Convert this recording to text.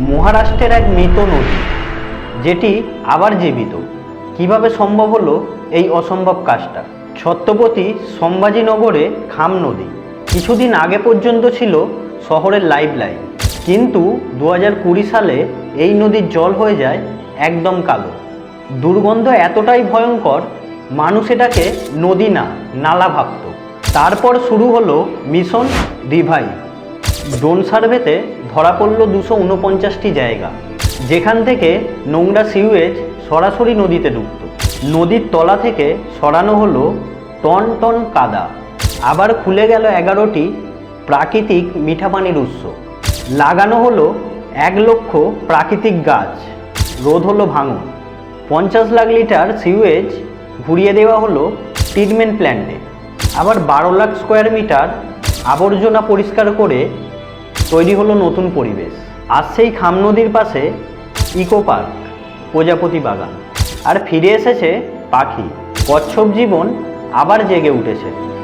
মহারাষ্ট্রের এক মৃত নদী, যেটি আবার জীবিত। কিভাবে সম্ভব হলো এই অসম্ভব কাজটা? ছত্রপতি সম্ভাজিনগরে খাম নদী কিছুদিন আগে পর্যন্ত ছিল শহরের লাইফ লাইন, কিন্তু 2020 সালে এই নদীর জল হয়ে যায় একদম কালো। দুর্গন্ধ এতটাই ভয়ঙ্কর, মানুষ এটাকে নদী না নালা ভাবত। তারপর শুরু হলো মিশন রিভাইভ। ড্রোন সার্ভেতে ধরা পড়ল 249টি জায়গা, যেখান থেকে নোংরা সিউয়েজ সরাসরি নদীতে ঢুকত। নদীর তলা থেকে সরানো হলো টন টন কাদা। আবার খুলে গেল 11টি প্রাকৃতিক মিঠা পানির উৎস। লাগানো হলো 1 লক্ষ প্রাকৃতিক গাছ। রোধ হলো ভাঙন। 50 লাখ লিটার সিউয়েজ ঘুরিয়ে দেওয়া হলো ট্রিটমেন্ট প্ল্যান্টে। আবার 12 লাখ স্কোয়ার মিটার আবর্জনা পরিষ্কার করে তৈরি হলো নতুন পরিবেশ। আর সেই খাম নদীর পাশে ইকো পার্ক, প্রজাপতি বাগান। আর ফিরে এসেছে পাখি, কচ্ছপ জীবন আবার জেগে উঠেছে।